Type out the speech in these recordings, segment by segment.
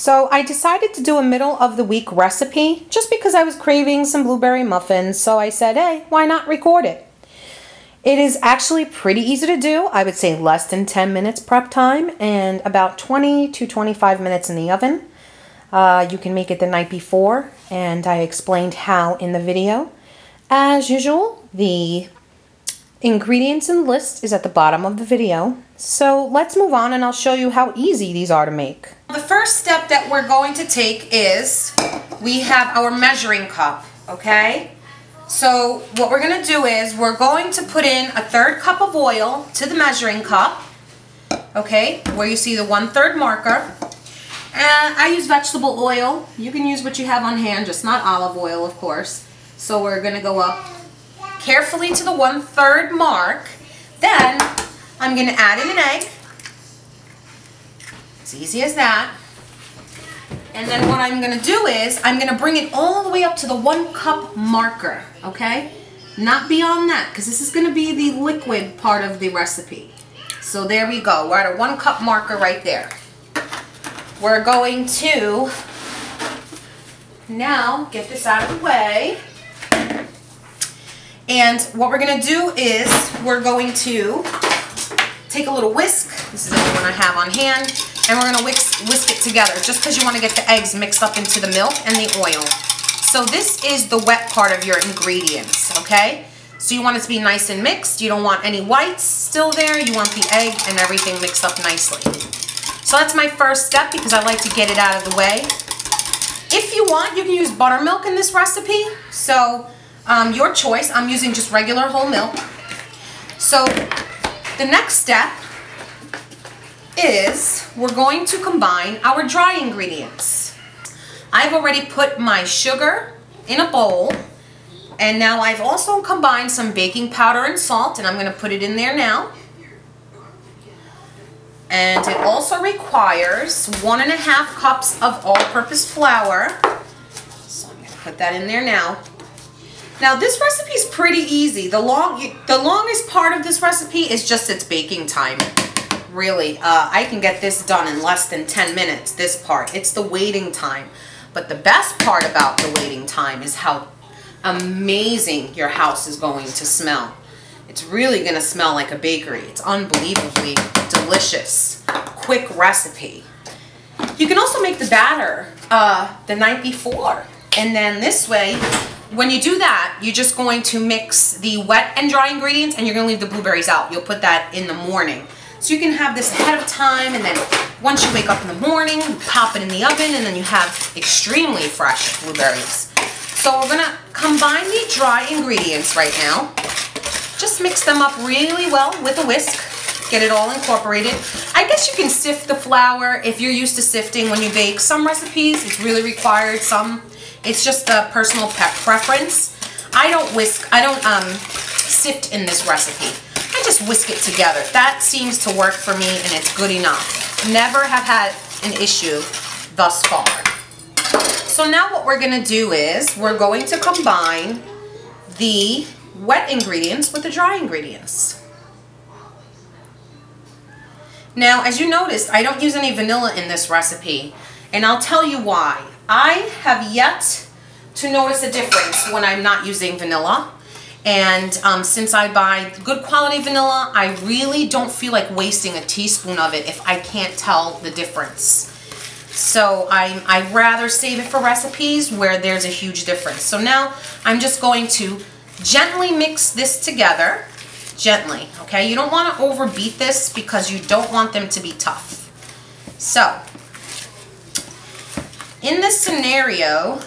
So I decided to do a middle of the week recipe just because I was craving some blueberry muffins. So I said, hey, why not record it? It is actually pretty easy to do. I would say less than 10 minutes prep time and about 20 to 25 minutes in the oven. You can make it the night before, and I explained how in the video. As usual, the ingredients and list is at the bottom of the video. So let's move on and I'll show you how easy these are to make. The first step that we're going to take is we have our measuring cup, okay? So what we're going to do is we're going to put in a 1/3 cup of oil to the measuring cup, okay, where you see the 1/3 marker. And I use vegetable oil. You can use what you have on hand, just not olive oil, of course. So we're going to go up carefully to the 1/3 mark. Then I'm going to add in an egg. As easy as that. And then what I'm going to do is I'm going to bring it all the way up to the 1 cup marker, okay? Not beyond that, because this is going to be the liquid part of the recipe. So there we go. We're at a 1 cup marker right there. We're going to now get this out of the way. And what we're going to do is we're going to take a little whisk. This is the only one I have on hand. And we're going to whisk it together just because you want to get the eggs mixed up into the milk and the oil. So this is the wet part of your ingredients, okay? So you want it to be nice and mixed. You don't want any whites still there. You want the egg and everything mixed up nicely. So that's my first step because I like to get it out of the way. If you want, you can use buttermilk in this recipe. So your choice. I'm using just regular whole milk. So the next step is we're going to combine our dry ingredients. I've already put my sugar in a bowl, and now I've also combined some baking powder and salt, and I'm going to put it in there now. And it also requires 1.5 cups of all-purpose flour. So I'm going to put that in there now. Now this recipe is pretty easy. The longest part of this recipe is just its baking time. Really, I can get this done in less than 10 minutes, this part. It's the waiting time. But the best part about the waiting time is how amazing your house is going to smell. It's really going to smell like a bakery. It's unbelievably delicious. Quick recipe. You can also make the batter the night before. And then this way, when you do that, you're just going to mix the wet and dry ingredients, and you're going to leave the blueberries out. You'll put that in the morning. So you can have this ahead of time, and then once you wake up in the morning, you pop it in the oven, and then you have extremely fresh blueberries. So we're going to combine the dry ingredients right now. Just mix them up really well with a whisk. Get it all incorporated. I guess you can sift the flour if you're used to sifting when you bake. Some recipes, it's really required. Some, it's just a personal preference. I don't sift in this recipe. I just whisk it together. That seems to work for me, and it's good enough. Never have had an issue thus far. So now what we're going to do is we're going to combine the wet ingredients with the dry ingredients. Now, as you noticed, I don't use any vanilla in this recipe, and I'll tell you why. I have yet to notice a difference when I'm not using vanilla. And since I buy good quality vanilla, I really don't feel like wasting a teaspoon of it if I can't tell the difference. So I'd rather save it for recipes where there's a huge difference. So now I'm just going to gently mix this together. Gently, okay? You don't want to overbeat this because you don't want them to be tough. So, in this scenario,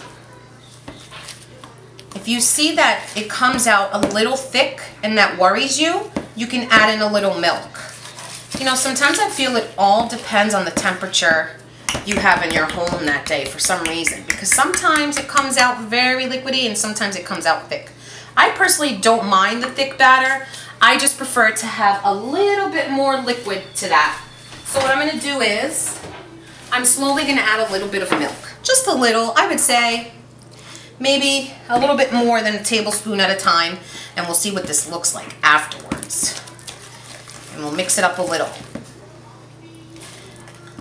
if you see that it comes out a little thick and that worries you, you can add in a little milk. You know, sometimes I feel it all depends on the temperature you have in your home that day for some reason, because sometimes it comes out very liquidy and sometimes it comes out thick. I personally don't mind the thick batter. I just prefer to have a little bit more liquid to that. So what I'm going to do is I'm slowly going to add a little bit of milk. Just a little, I would say maybe a little bit more than a tablespoon at a time, and we'll see what this looks like afterwards. And we'll mix it up a little.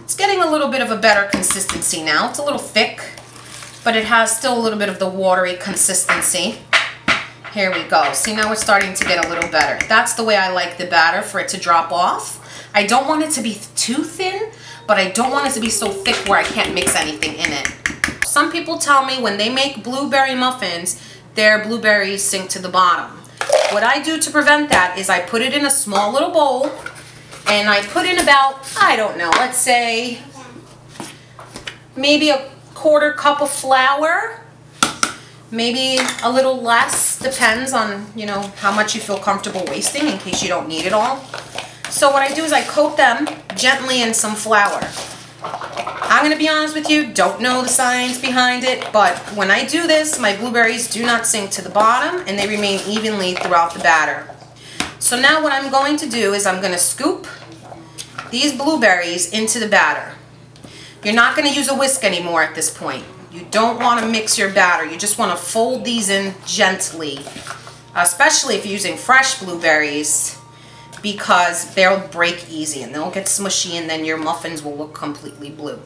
It's getting a little bit of a better consistency now. It's a little thick, but it has still a little bit of the watery consistency. Here we go. See, now we're starting to get a little better. That's the way I like the batter, for it to drop off. I don't want it to be too thin, but I don't want it to be so thick where I can't mix anything in it. Some people tell me when they make blueberry muffins, their blueberries sink to the bottom. What I do to prevent that is I put it in a small little bowl, and I put in about, I don't know, let's say maybe a 1/4 cup of flour, maybe a little less, depends on, you know, how much you feel comfortable wasting in case you don't need it all. So what I do is I coat them gently in some flour. I'm going to be honest with you, don't know the science behind it, but when I do this, my blueberries do not sink to the bottom and they remain evenly throughout the batter. So now what I'm going to do is I'm going to scoop these blueberries into the batter. You're not going to use a whisk anymore at this point. You don't want to mix your batter. You just want to fold these in gently, especially if you're using fresh blueberries, because they'll break easy and they'll get smushy and then your muffins will look completely blue.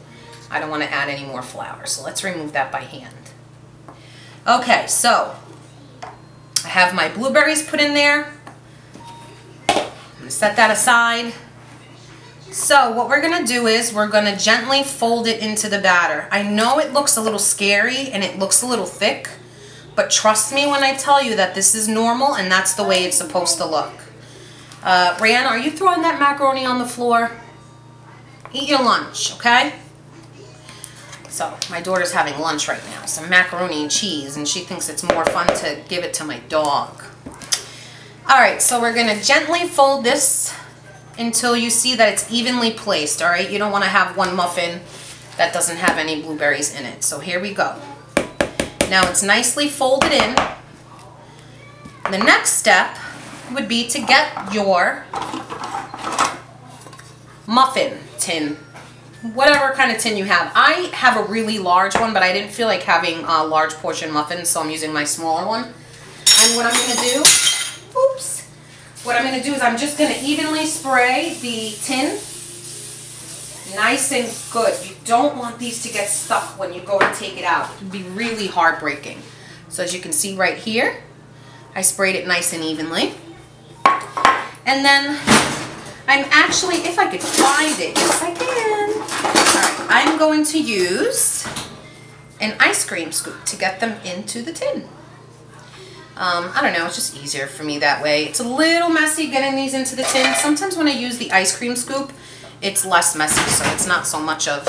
I don't want to add any more flour, so let's remove that by hand. Okay, so I have my blueberries put in there. I'm going to set that aside. So what we're going to do is we're going to gently fold it into the batter. I know it looks a little scary and it looks a little thick, but trust me when I tell you that this is normal and that's the way it's supposed to look. Brianna, are you throwing that macaroni on the floor? Eat your lunch, okay? So my daughter's having lunch right now, some macaroni and cheese, and she thinks it's more fun to give it to my dog. Alright, so we're going to gently fold this until you see that it's evenly placed, alright? You don't want to have one muffin that doesn't have any blueberries in it. So here we go. Now it's nicely folded in. The next step would be to get your muffin tin, whatever kind of tin you have. I have a really large one, but I didn't feel like having a large portion muffins, so I'm using my smaller one. And what I'm going to do, what I'm going to do is I'm just going to evenly spray the tin nice and good. You don't want these to get stuck when you go to take it out. It would be really heartbreaking. So as you can see right here, I sprayed it nice and evenly. And then I'm actually, if I could find it, yes I can. Alright, I'm going to use an ice cream scoop to get them into the tin. I don't know, it's just easier for me that way. It's a little messy getting these into the tin. Sometimes when I use the ice cream scoop, it's less messy, so it's not so much of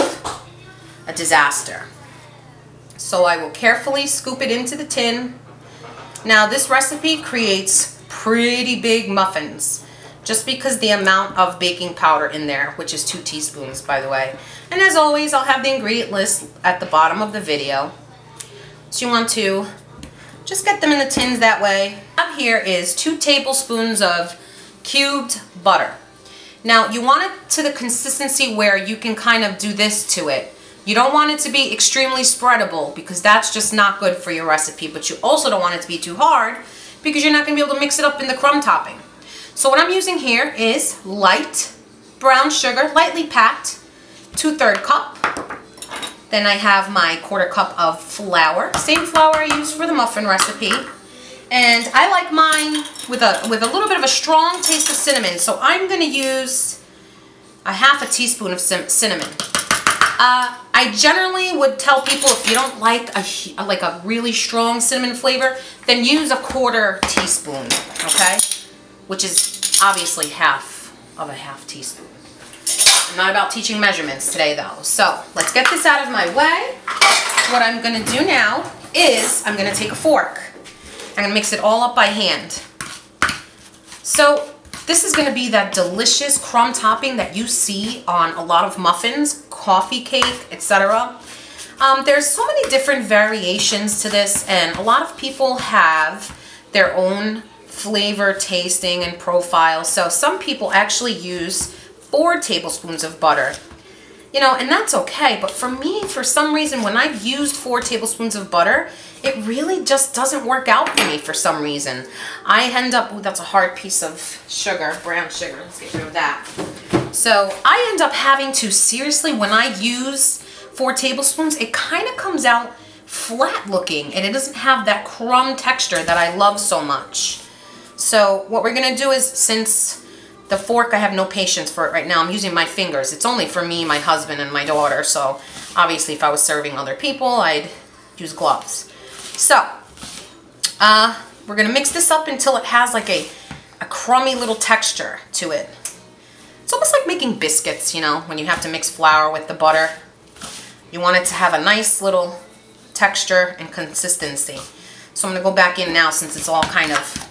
a disaster. So I will carefully scoop it into the tin. Now this recipe creates pretty big muffins, just because the amount of baking powder in there, which is 2 teaspoons by the way. And as always, I'll have the ingredient list at the bottom of the video. So you want to just get them in the tins that way. Up here is 2 tablespoons of cubed butter. Now you want it to the consistency where you can kind of do this to it. You don't want it to be extremely spreadable because that's just not good for your recipe, but you also don't want it to be too hard because you're not going to be able to mix it up in the crumb topping. So what I'm using here is light brown sugar, lightly packed, 2/3 cup. Then I have my 1/4 cup of flour, same flour I used for the muffin recipe. And I like mine with a little bit of a strong taste of cinnamon, so I'm going to use a 1/2 teaspoon of cinnamon. I generally would tell people if you don't like a really strong cinnamon flavor, then use a 1/4 teaspoon, okay? Which is obviously 1/2 of a 1/2 teaspoon. I'm not about teaching measurements today though. So let's get this out of my way. What I'm going to do now is I'm going to take a fork. I'm going to mix it all up by hand. So this is going to be that delicious crumb topping that you see on a lot of muffins, coffee cake, etc. There's so many different variations to this, and a lot of people have their own flavor, tasting, and profile. So some people actually use 4 tablespoons of butter. You know, and that's okay, but for me, for some reason, when I've used 4 tablespoons of butter, it really just doesn't work out for me for some reason. I end up, ooh, that's a hard piece of sugar, brown sugar. Let's get rid of that. So I end up having to, seriously, when I use 4 tablespoons, it kind of comes out flat looking and it doesn't have that crumb texture that I love so much. So what we're gonna do is, since the fork, I have no patience for it right now, I'm using my fingers. It's only for me, my husband, and my daughter, so obviously if I was serving other people, I'd use gloves. So, we're gonna mix this up until it has like a crummy little texture to it. It's almost like making biscuits, you know, when you have to mix flour with the butter. You want it to have a nice little texture and consistency. So I'm gonna go back in now, since it's all kind of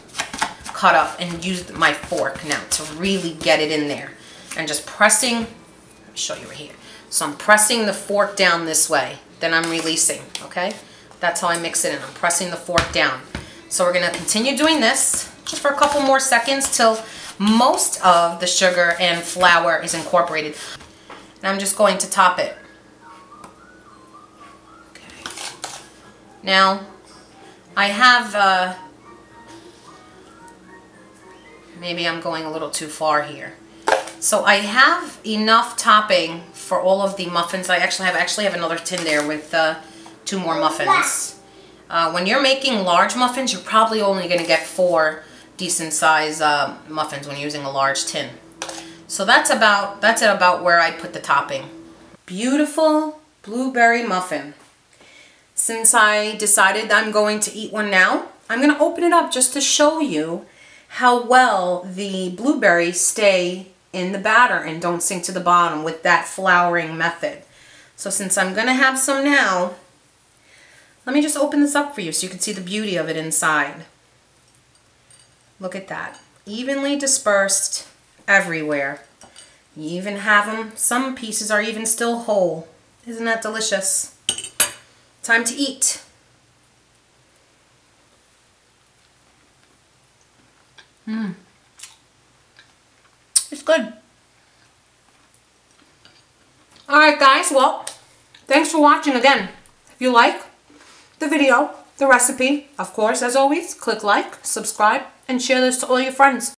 cut up, and use my fork now to really get it in there. And just pressing, let me show you right here. So I'm pressing the fork down this way, then I'm releasing, okay? That's how I mix it in. I'm pressing the fork down. So we're gonna continue doing this just for a couple more seconds till most of the sugar and flour is incorporated. And I'm just going to top it. Okay. Now, I have, maybe I'm going a little too far here. So I have enough topping for all of the muffins. I actually have another tin there with 2 more muffins. When you're making large muffins, you're probably only going to get 4 decent size muffins when you're using a large tin. So that's about where I put the topping. Beautiful blueberry muffin. Since I decided I'm going to eat one now, I'm going to open it up just to show you how well the blueberries stay in the batter and don't sink to the bottom with that flouring method. So since I'm going to have some now, let me just open this up for you so you can see the beauty of it inside. Look at that. Evenly dispersed everywhere. You even have them, some pieces are even still whole. Isn't that delicious? Time to eat. It's good. Alright guys, well, thanks for watching again. If you like the video, the recipe, of course, as always, click like, subscribe, and share this to all your friends.